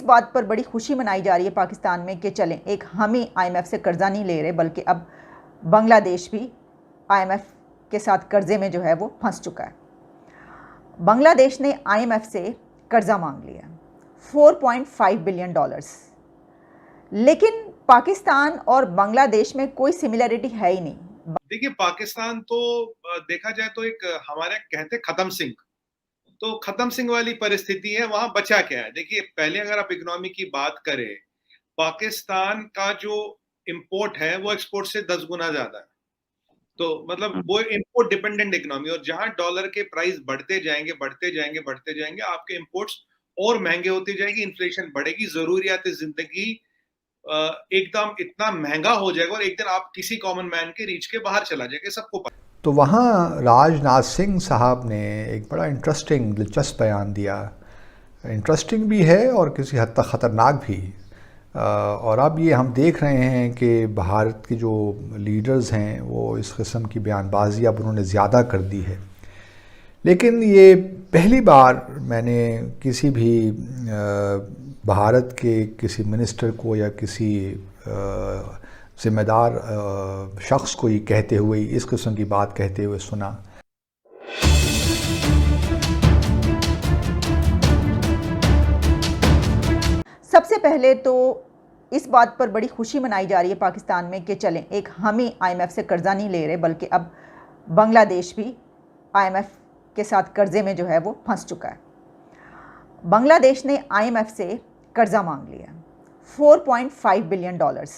बात पर बड़ी खुशी मनाई जा रही है पाकिस्तान में कि चलें, एक हम ही आईएमएफ से कर्जा नहीं ले रहे, बल्कि अब बांग्लादेश भी आईएमएफ के साथ कर्जे में जो है वो फंस चुका है। बांग्लादेश ने आईएमएफ से कर्जा मांग लिया 4.5 बिलियन डॉलर्स, लेकिन पाकिस्तान और बांग्लादेश में कोई सिमिलरिटी है ही नहीं। देखिए, पाकिस्तान तो देखा जाए तो एक हमारे कहते खत्म सिंह, तो खत्म सिंह वाली परिस्थिति है। वहां बचा क्या है? देखिए, पहले अगर आप इकोनॉमी की बात करें, पाकिस्तान का जो इंपोर्ट है वो एक्सपोर्ट से 10 गुना ज्यादा है। तो मतलब वो इंपोर्ट डिपेंडेंट इकोनॉमी, और जहां डॉलर के प्राइस बढ़ते जाएंगे बढ़ते जाएंगे बढ़ते जाएंगे, आपके इंपोर्ट्स और महंगे होते जाएंगे, इन्फ्लेशन बढ़ेगी, जरूरियात जिंदगी एकदम इतना महंगा हो जाएगा, और एक दिन आप किसी कॉमन मैन के रीच के बाहर चला जाएगा, सबको पता। तो वहाँ राजनाथ सिंह साहब ने एक बड़ा इंटरेस्टिंग दिलचस्प बयान दिया। इंटरेस्टिंग भी है और किसी हद तक ख़तरनाक भी। और अब ये हम देख रहे हैं कि भारत के जो लीडर्स हैं वो इस किस्म की बयानबाजी अब उन्होंने ज़्यादा कर दी है। लेकिन ये पहली बार मैंने किसी भी भारत के किसी मिनिस्टर को या किसी ज़िम्मेदार शख्स को ये कहते हुए, इस किस्म की बात कहते हुए सुना। सबसे पहले तो इस बात पर बड़ी खुशी मनाई जा रही है पाकिस्तान में कि चलें, एक हम ही आईएमएफ से कर्जा नहीं ले रहे, बल्कि अब बांग्लादेश भी आईएमएफ के साथ कर्जे में जो है वो फंस चुका है। बांग्लादेश ने आईएमएफ से कर्जा मांग लिया 4.5 बिलियन डॉलर्स,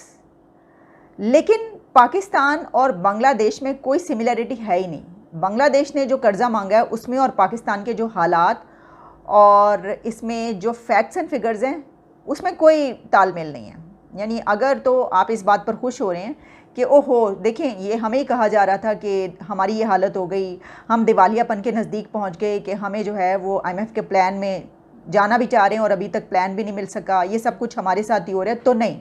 लेकिन पाकिस्तान और बांग्लादेश में कोई सिमिलरिटी है ही नहीं। बांग्लादेश ने जो कर्जा मांगा है उसमें और पाकिस्तान के जो हालात और इसमें जो फैक्ट्स एंड फिगर्स हैं उसमें कोई तालमेल नहीं है। यानी अगर तो आप इस बात पर खुश हो रहे हैं कि ओहो देखें, ये हमें ही कहा जा रहा था कि हमारी ये हालत हो गई, हम दिवालियापन के नज़दीक पहुंच गए, कि हमें जो है वो आईएमएफ के प्लान में जाना भी चाह रहे हैं और अभी तक प्लान भी नहीं मिल सका, ये सब कुछ हमारे साथ ही हो रहा है। तो नहीं,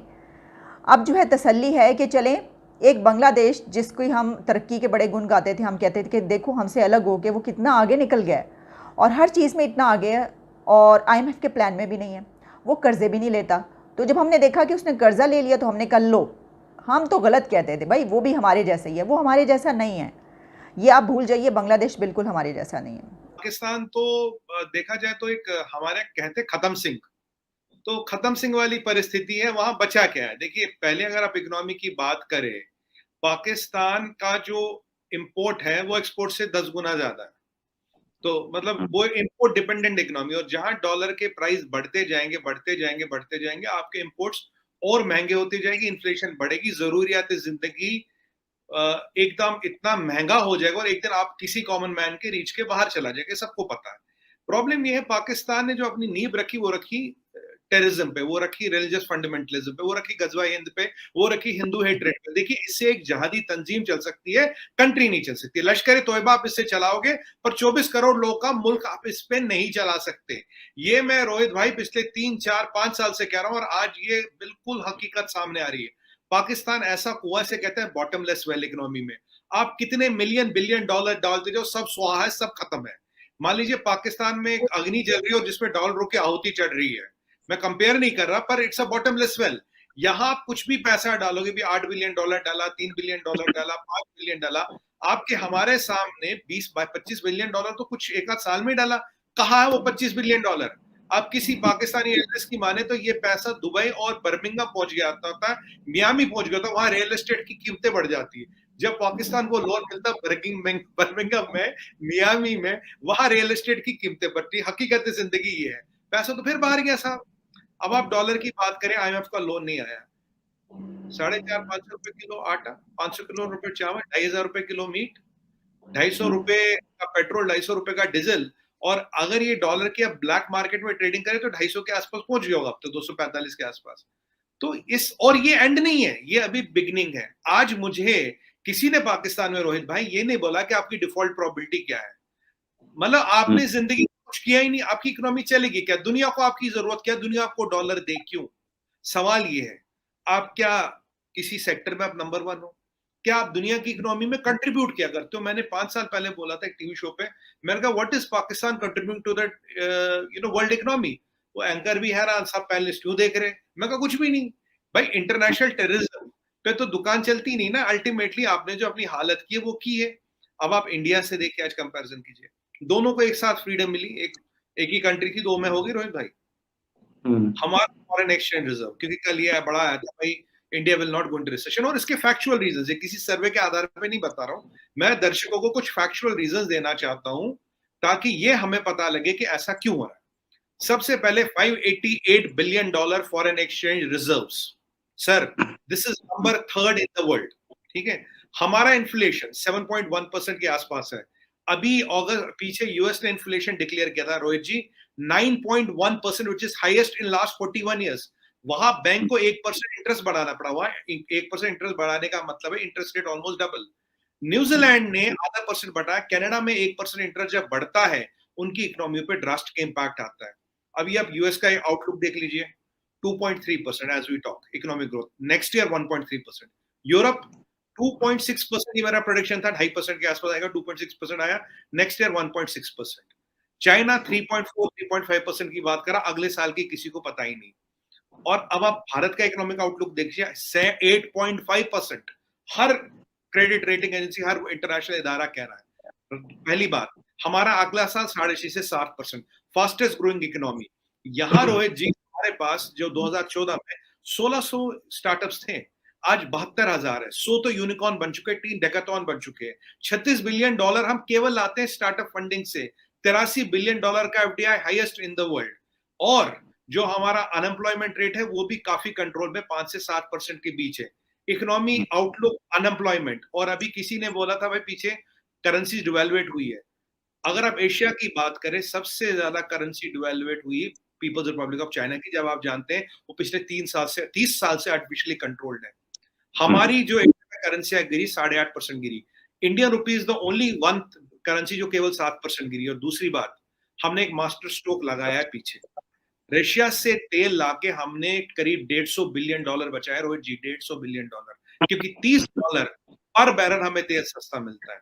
अब जो है तसल्ली है कि चलें, एक बांग्लादेश जिसको हम तरक्की के बड़े गुण गाते थे, हम कहते थे कि देखो हमसे अलग हो के वो कितना आगे निकल गया है और हर चीज़ में इतना आगे है, और आईएमएफ के प्लान में भी नहीं है, वो कर्जे भी नहीं लेता। तो जब हमने देखा कि उसने कर्जा ले लिया तो हमने कहा लो, हम तो गलत कहते थे भाई, वो भी हमारे जैसा ही है, वो हमारे जैसा नहीं है, ये आप भूल जाइए, बांग्लादेश बिल्कुल हमारे जैसा नहीं है। पाकिस्तान तो देखा जाए तो एक हमारे कहते खत्म सिंह, तो खत्म सिंह वाली परिस्थिति है। वहां बचा क्या है? देखिए, पहले अगर आप इकोनॉमी की बात करें, पाकिस्तान का जो इंपोर्ट है वो एक्सपोर्ट से 10 गुना ज्यादा है। तो मतलब वो इंपोर्ट डिपेंडेंट इकोनॉमी, और जहां डॉलर के प्राइस बढ़ते जाएंगे बढ़ते जाएंगे बढ़ते जाएंगे, आपके इंपोर्ट्स और महंगे होते जाएंगे, इन्फ्लेशन बढ़ेगी, जरूरियात जिंदगी एकदम इतना महंगा हो जाएगा, और एक दिन आप किसी कॉमन मैन के रीच के बाहर चला जाएगा, सबको पता है। प्रॉब्लम ये है, पाकिस्तान ने जो अपनी नींव रखी वो रखी टेररिज्म पे, वो रखी रिलीजियस फंडामेंटलिज्म पे, वो रखी गजवा हिंद पे, वो रखी हिंदू हेट्रेड पे। देखिए, इससे एक जहादी तंजीम चल सकती है, कंट्री नहीं चल सकती। लश्कर तोयबा आप इससे चलाओगे, पर 24 करोड़ लोगों का मुल्क आप इस पे नहीं चला सकते। ये मैं रोहित भाई पिछले 3 4 5 साल से कह रहा हूं, और आज ये बिल्कुल हकीकत सामने आ रही है। पाकिस्तान ऐसा कुआं से कहते हैं बॉटमलेस वेल इकोनॉमी में, आप कितने मिलियन बिलियन डॉलर डालते जाओ, सब स्वाहा है, सब खत्म है। मान लीजिए पाकिस्तान में एक अग्नि जल रही है और जिसमें डॉलरों की आहुति चढ़ रही है, मैं कंपेयर नहीं कर रहा, पर इट्स अ बॉटमलेस वेल। यहां आप कुछ भी पैसा डालोगे, भी 8 बिलियन डॉलर डाला, 3 बिलियन डॉलर डाला, 5 बिलियन डाला, आपके हमारे सामने 20 25 बिलियन डॉलर तो कुछ एक आध साल में डाला। कहा है वो 25 बिलियन डॉलर? आप किसी पाकिस्तानी एनालिस्ट की माने तो ये पैसा दुबई और बर्मिंघम पहुंच गया था, मियामी पहुंच गया था, वहां रियल एस्टेट की कीमतें बढ़ जाती है। जब पाकिस्तान को लोन मिलता बर्मिंघम में, मियामी में, वहां रियल एस्टेट की कीमतें बढ़ती। हकीकत जिंदगी ये है, पैसा तो फिर बाहर गया साहब। अब आप डॉलर की बात करें, आईएमएफ का लोन नहीं आया। 450-500 रुपए किलो आटा, 500 किलो रुपए चावल, 2,500 रुपए किलो मीट, 250 रुपए का पेट्रोल, 250 रुपए का डीजल। और अगर ये डॉलर की अब ब्लैक मार्केट में ट्रेडिंग करे तो 250 के आसपास पहुंच गया होगा, अब तो 245 के आसपास। तो और ये एंड नहीं है, ये अभी बिगनिंग है। आज मुझे किसी ने पाकिस्तान में रोहित भाई ये नहीं बोला कि आपकी डिफॉल्ट प्रोबेबिलिटी क्या है। मतलब आपने जिंदगी में कुछ किया ही नहीं, आपकी इकोनॉमी चलेगी क्या? दुनिया को आपकी जरूरत क्या? दुनिया आपको डॉलर दे क्यों? सवाल ये है, आप क्या किसी सेक्टर में आप नंबर 1 हो? क्या आप दुनिया की इकोनॉमी में कंट्रीब्यूट क्या करते हो? मैंने 5 साल पहले बोला था एक टीवी शो पे, मैंने कहा what is Pakistan contributing to that world economy? वो एंकर भी हैरान, सब पैनलिस्ट क्यों देख रहे? मैं कहा कुछ भी नहीं भाई, इंटरनेशनल टेररिज्म पे तो दुकान चलती नहीं ना। अल्टीमेटली आपने जो अपनी हालत की है वो की है। अब आप इंडिया से देखिए, आज कंपैरिजन कीजिए, दोनों को एक साथ फ्रीडम मिली, एक ही कंट्री थी, दो में होगी रोहित भाई। हमारा फॉरेन एक्सचेंज रिजर्व, क्योंकि कल ये बड़ा आया था भाई, India will not go into recession, और इसके फैक्चुअल रीजंस, ये किसी सर्वे के आधार पे नहीं बता रहा हूं मैं, दर्शकों को कुछ फैक्चुअल रीजंस देना चाहता हूं ताकि ये हमें पता लगे कि ऐसा क्यों हो रहा है। सबसे पहले $588 billion foreign exchange reserves, sir this is number 3rd in the world, ठीक है। हमारा इन्फ्लेशन 7.1% के आसपास है। अभी अगस्त पीछे यूएस ने इन्फ्लेशन डिक्लेयर किया था रोहित जी 9.1%, which is highest in last 41 years. वहां बैंक को 1% इंटरेस्ट बढ़ाना पड़ा हुआ है। 1% इंटरेस्ट बढ़ाने का मतलब है interest rate almost double. New Zealand ने आधा परसेंट बढ़ाया, कनाडा में 1% इंटरेस्ट जब बढ़ता है उनकी इकोनॉमी पे ड्रास्टिक इंपैक्ट आता है। अभी आप यूएस का आउटलुक देख लीजिए, 2.3% as we talk economic growth, next year 1.3%। Europe 2.6% ही मेरा प्रोडिक्शन था, 2.5% के आसपास आएगा, 2.6% आया, नेक्स्ट ईयर 1.6%। चाइना 3.4-3.5% की बात करा, अगले साल की किसी को पता ही नहीं। और अब आप भारत का इकोनॉमिक आउटलुक देखिए, 8.5%। हर क्रेडिट रेटिंग एजेंसी, हर इंटरनेशनल इदारा कह रहा है। पहली बात, हमारा अगला साल 6.5 से 7%, फास्टेस्ट ग्रोइंग इकोनॉमी। यहाँ रोहित जी हमारे पास जो 2014 में 1600 स्टार्टअप्स थे, आज 72,000 है। 100 तो यूनिकॉर्न बन चुके, 3 डेकाथॉन बन चुके हैं। $36 बिलियन हम केवल लाते हैं स्टार्टअप फंडिंग से। $83 बिलियन का FDI, highest in the world. और जो हमारा अनएम्प्लॉयमेंट रेट है वो भी काफी कंट्रोल में, 5 से 7% के बीच है। इकोनॉमी आउटलुक, अनएम्प्लॉयमेंट, और अभी किसी ने बोला था भाई पीछे करेंसी डिवेल्युएट हुई है। अगर आप एशिया की बात करें, सबसे ज्यादा करेंसी डिवेल्युएट हुई पीपल्स रिपब्लिक ऑफ चाइना की, जब आप जानते हैं वो पिछले 30 साल से आर्टिफिशियली कंट्रोल्ड है। हमारी जो currency Giri 8.5% Giri. Indian rupees the only one currency जो केवल 7% गिरी। और दूसरी बात, हमने एक मास्टर स्ट्रोक लगाया है पीछे, रशिया से तेल लाके हमने करीब $150 बिलियन बचाया रोहित जी, $150 बिलियन, क्योंकि $30 पर बैरल हमें तेल सस्ता मिलता है।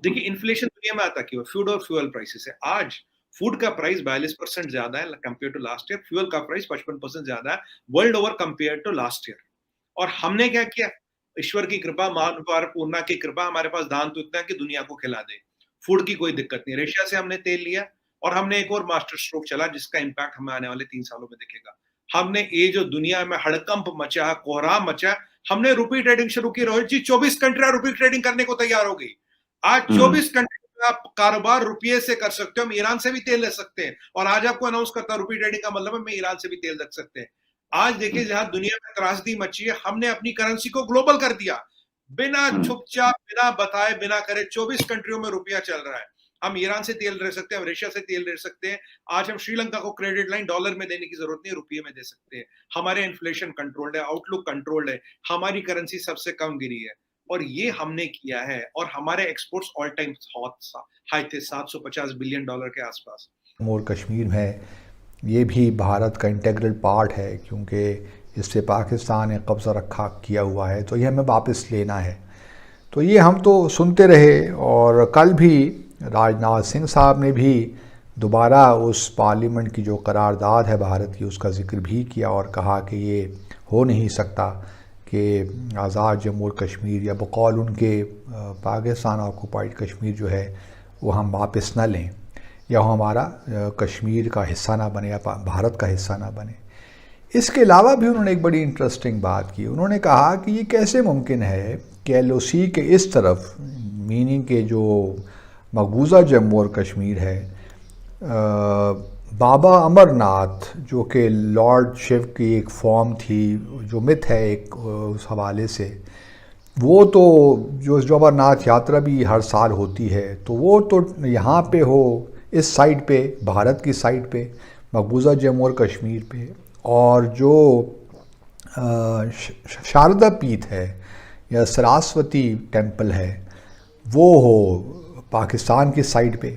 देखिए इन्फ्लेशन दुनिया में आता क्यों? फूड और फ्यूल प्राइसेस है। आज फूड का प्राइस 42% ज्यादा है compare to last year, fuel का प्राइस 55% ज्यादा है world over compare to last year. और हमने क्या किया? ईश्वर की कृपा, महान पूर्णा की कृपा, हमारे पास दान तो इतना है कि दुनिया को खिला दे। फूड की कोई दिक्कत नहीं। रशिया से हमने तेल लिया और हमने एक और मास्टर स्ट्रोक चला जिसका इंपैक्ट हमें आने वाले 3 सालों में दिखेगा। हमने ये जो दुनिया में हड़कंप मचा, कोहराम मचा, हमने रुपी ट्रेडिंग शुरू की रोहित जी। 24 कंट्रियां रुपी ट्रेडिंग करने को तैयार हो गई। आज 24 कंट्री में आप कारोबार रुपये से कर सकते हो। हम ईरान से भी तेल ले सकते हैं, और आज आपको अनाउंस करता हूं रुपी ट्रेडिंग का मतलब है मैं ईरान से भी तेल रख सकते हैं। आज देखिए जहां दुनिया में त्रासदी मची है, हमने अपनी करेंसी को ग्लोबल कर दिया, बिना छुपचाप, बिना बताए, बिना करे। 24 कंट्रियों में रुपया चल रहा है। हम ईरान से तेल ले सकते हैं, हम रशिया से तेल ले सकते हैं। आज हम श्रीलंका को क्रेडिट लाइन डॉलर में देने की जरूरत नहीं, रुपये में दे सकते हैं। हमारे इन्फ्लेशन कंट्रोल्ड है, आउटलुक कंट्रोल्ड है, हमारी करेंसी सबसे कम गिरी है, और ये हमने किया है। और हमारे एक्सपोर्ट्स ऑल टाइम हाई थे, $750 बिलियन के आसपास। जम्मू और कश्मीर में ये भी भारत का इंटीग्रल पार्ट है, क्योंकि इससे पाकिस्तान ने कब्ज़ा रखा किया हुआ है, तो ये हमें वापस लेना है। तो ये हम तो सुनते रहे, और कल भी राजनाथ सिंह साहब ने भी दोबारा उस पार्लियामेंट की जो करारदाद है भारत की, उसका जिक्र भी किया और कहा कि ये हो नहीं सकता कि आज़ाद जम्मू और कश्मीर, या बकौल उनके पाकिस्तान ऑक्युपाइड कश्मीर जो है वो हम वापस न लें, या वो हमारा कश्मीर का हिस्सा ना बने, या भारत का हिस्सा ना बने। इसके अलावा भी उन्होंने एक बड़ी इंटरेस्टिंग बात की। उन्होंने कहा कि ये कैसे मुमकिन है कि LOC के इस तरफ, मीनिंग के जो मकबूजा जम्मू और कश्मीर है, बाबा अमरनाथ जो कि लॉर्ड शिव की एक फॉर्म थी, जो मिथ है एक उस हवाले से, वो तो जो अमरनाथ यात्रा भी हर साल होती है, तो वो तो यहाँ पे हो, इस साइड पे, भारत की साइड पे, मकबूजा जम्मू और कश्मीर पे। और जो शारदा पीठ है या सरस्वती टेम्पल है, वो हो पाकिस्तान की साइड पे।